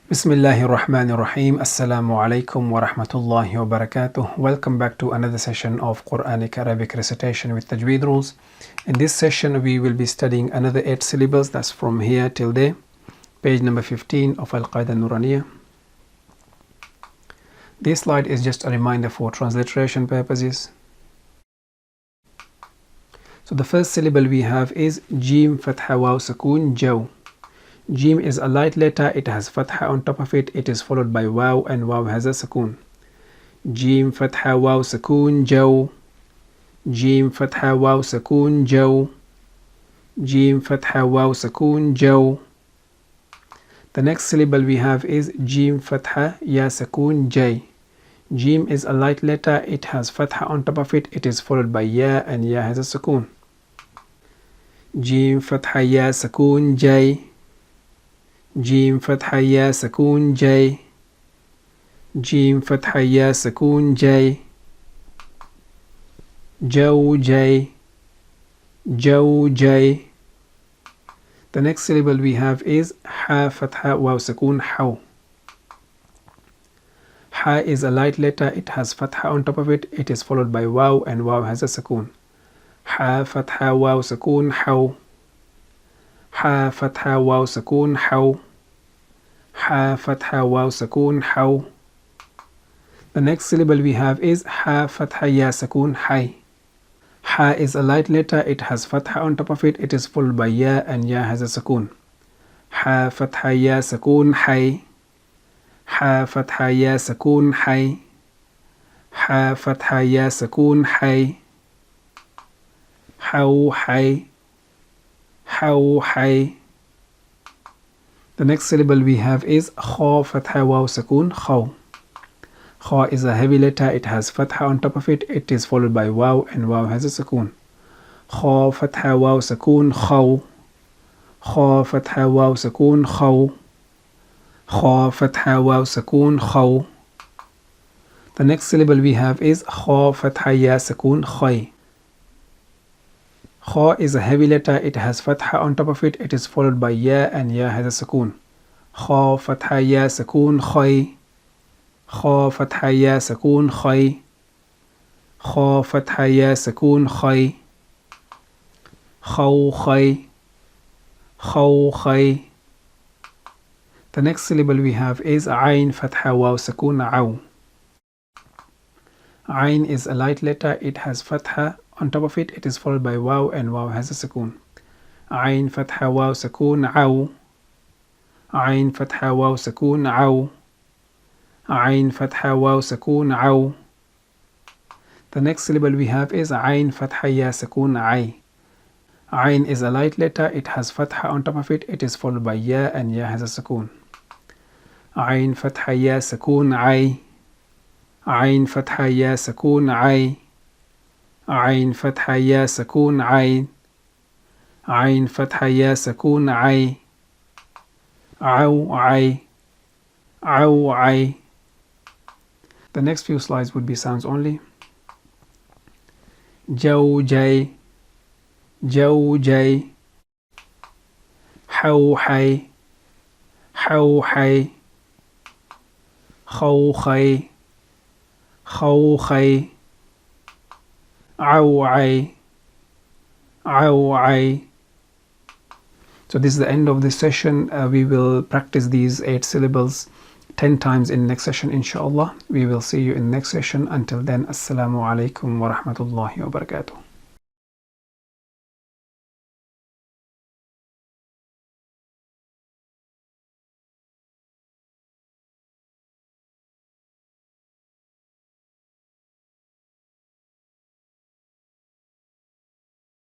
Bismillahirrahmanirrahim. Assalamu alaikum wa rahmatullahi wa barakatuh. Welcome back to another session of Qur'anic Arabic recitation with Tajweed rules. In this session we will be studying another 8 syllables, that's from here till there, page number 15 of Al-Qaeda Nuraniyah. This slide is just a reminder for transliteration purposes. So the first syllable we have is Jim Fatha Waw Sukoon Jaw. Jim is a light letter, it has fatha on top of it, it is followed by waw, and waw has a sukoon. Jim Fatha Waw Sukoon Jaw. Jim Fatha Waw Sukoon Jaw. Jim Fatha Waw Sukoon Jaw. The next syllable we have is Jim Fatha Ya Sukoon Jay. Jim is a light letter, it has fatha on top of it, it is followed by ya, and ya has a sukoon. Jim Fatha Ya Sukoon Jay. Jim Fatha Ya Sukoon Jay. Jim Fatha Ya Sukoon Jay. Jaw Jay. Jaw Jay. The next syllable we have is Ha Fatha Waw Sukoon Haw. Ha is a light letter, it has fatha on top of it, it is followed by waw, and waw has a sukoon. Ha Fatha Waw Sukoon Haw. Ha Fatha Waw Sukoon Haw. Ha Fatha Waw Sukoon Haw. The next syllable we have is Ha Fatha Ya Sukoon Hay. Ha is a light letter, it has fatha on top of it, it is followed by ya, and ya has a sukoon. Ha Fatha Ya Sukoon Hay. Ha Fatha Ya Sukoon Hay. Ha Fatha Ya Sukoon Hay. Haw Hay. Haw Hay. The next syllable we have is Kha Fatha Waw Sukoon Khaw. Kha is a heavy letter, it has fatha on top of it, it is followed by waw, and waw has a sukoon. Kha Fatha Waw Sukoon Khaw. Kha Fatha Waw Sukoon Khaw. Kha Fatha Waw Sukoon Khaw. The next syllable we have is Kha Fatha Ya Sukoon Khay. Kha is a heavy letter, it has fatha on top of it, it is followed by ya, and ya has a sukoon. Kha Fatha Ya Sukoon Khay. Kha Fatha Ya Sukoon Khay. Kha Fatha Ya Sukoon Khay. Khaw Khay. Khaw Khay. The next syllable we have is Ayn Fatha Waw Sukoon Aw. Ayn is a light letter, it has fatha on top of it, it is followed by waw, and waw has a sukoon. Ayn Fatha Waw Sukoon Aw. Ayn Fatha Waw Sukoon Aw. Ayn Fatha Waw Sukoon Aw. The next syllable we have is Ayn Fatha Ya Sukoon Ay. Ayn is a light letter, it has fatha on top of it, it is followed by ya, and ya has a sukoon. Ayn Fatha Ya Sukoon Ay. Ayn Fatha Ya Sukoon Ay. Ayn Fatha Ya Sukoon Ay. Ayn Fatha Ya Sukoon Ay. Aw Ay. Aw Ay. The next few slides would be sounds only. Jaw Jay. Jaw Jay. Haw Hay. Haw Hay. Khaw Khay. Khaw Khay. Aw Ay. Aw Ay. So this is the end of this session. We will practice these 8 syllables 10 times in next session, inshallah. We will see you in next session. Until then, assalamu alaikum wa rahmatullahi wa barakatuh.